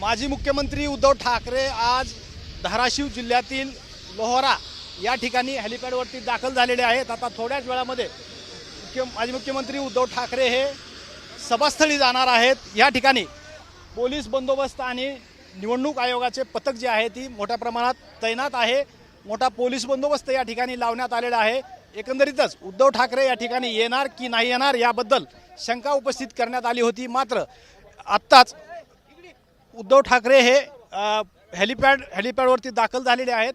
माजी मुख्यमंत्री उद्धव ठाकरे आज धाराशिव जिल्ह्यातील लोहारा या ठिकाणी हेलिपॅडवरती दाखल झालेले आहेत। आता थोड्याच वेळामध्ये माजी मुख्यमंत्री उद्धव ठाकरे हे सभास्थळी जाणार आहेत। या ठिकाणी पोलीस बंदोबस्त आणि निवडणूक आयोगाचे पथक जे आहे ती मोठ्या प्रमाणात तैनात आहे। मोठा पोलीस बंदोबस्त या ठिकाणी लावण्यात आलेला आहे। एकंदरीतच उद्धव ठाकरे या ठिकाणी येणार की नाही येणार याबद्दल शंका उपस्थित करण्यात आली होती। मात्र आत्ताच उद्धव ठाकरे हे हेलिपॅडवरती दाखल झालेले आहेत।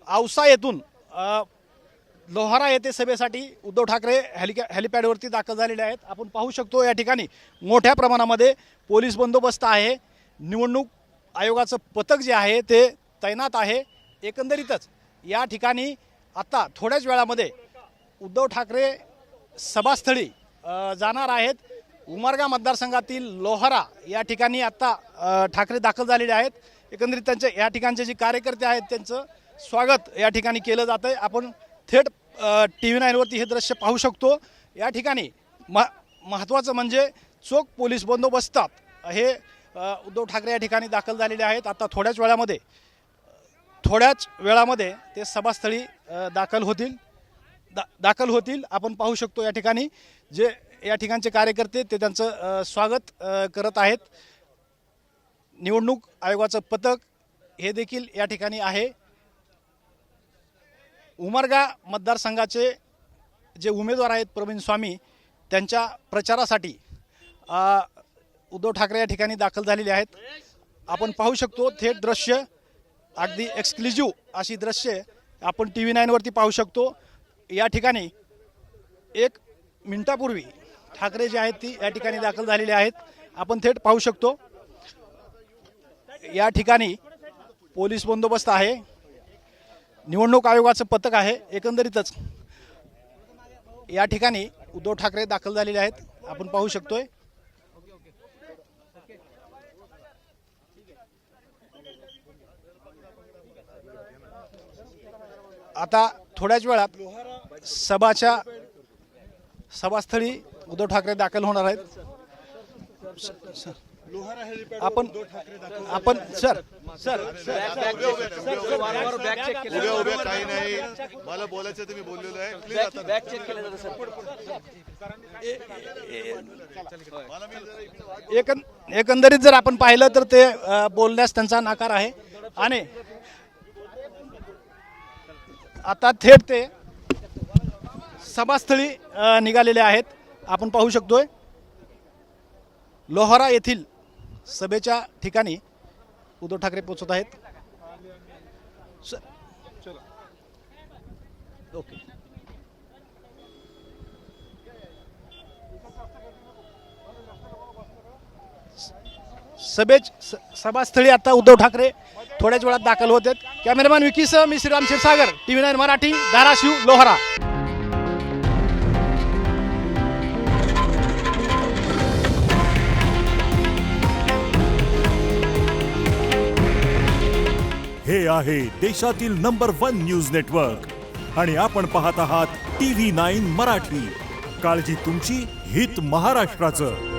औसा येथून लोहारा येथे सभेसाठी उद्धव ठाकरे हेलिपॅडवरती दाखल झालेले आहेत। आपण पाहू शकतो या ठिकाणी मोठ्या प्रमाणामध्ये पोलीस बंदोबस्त आहे। निवडणूक आयोगाचं पथक जे आहे ते तैनात आहे। एकंदरीतच या ठिकाणी आता थोड्याच वेळामध्ये उद्धव ठाकरे सभास्थळी जाणार आहेत। उमरगा मतदारसंघातील लोहारा या ठिकाणी आता ठाकरे दाखल झालेले आहेत। एकंदरीत त्यांचे या ठिकाणचे जे कार्यकर्ते आहेत त्यांचं स्वागत या ठिकाणी केलं जातं आहे। आपण थेट TV9 वरती हे दृश्य पाहू शकतो। या ठिकाणी महत्त्वाचं म्हणजे चोख पोलीस बंदोबस्तात हे उद्धव ठाकरे या ठिकाणी दाखल झालेले आहेत। आता थोड्याच वेळामध्ये ते सभास्थळी दाखल होतील। आपण पाहू शकतो या ठिकाणी जे या ठिकाणचे कार्यकर्ते ते त्यांचं स्वागत करत आहेत। निवडणूक आयोगाचं पथक हे देखील या ठिकाणी आहे। उमरगा मतदारसंघाचे जे उमेदवार आहेत प्रवीण स्वामी त्यांच्या प्रचारासाठी उद्धव ठाकरे या ठिकाणी दाखल झालेले आहेत। आपण पाहू शकतो थेट दृश्य अगदी एक्सक्लुझिव्ह अशी दृश्य आपण TV9 वरती पाहू शकतो। या ठिकाणी 1 मिनिटापूर्वी ठाकरे जे आहेत ती या ठिकाणी दाखल झालेले आहेत। आपण थेट पाहू शकतो या ठिकाणी पोलीस बंदोबस्त आहे। निवडणूक आयोगाचं पथक आहे। एकंदरीतच या ठिकाणी उद्धव ठाकरे दाखल झालेले आहेत। आपण पाहू शकतोय आता थोड्याच वेळात सभास्थळी उद्धव ठाकरे दाखल होणार आहेत। आपण सर उभ्या काही नाही, मला बोलायचं तुम्ही बोललेलो आहे। बॅक चेक केलं जातं सर। एकंदरीत जर आपण पाहिलं तर ते बोलण्यास त्यांचा नकार आहे आणि आता थेट ते सभास्थळी निघालेले आहेत। आपण पाहू शकतोय लोहारा येथील सभेच्या ठिकाणी उद्धव ठाकरे पोहोचत आहेत। ओके सभास्थळी आता उद्धव ठाकरे थोड्याच वेळात दाखल होत आहेत। कॅमेरामॅन विकीसह मी श्रीराम क्षीरसागर, TV9 मराठी, धाराशिव, लोहारा। हे आहे देशातील नंबर 1 न्यूज नेटवर्क आणि आपण पाहत आहात TV9 मराठी। काळजी तुमची, हित महाराष्ट्राचं।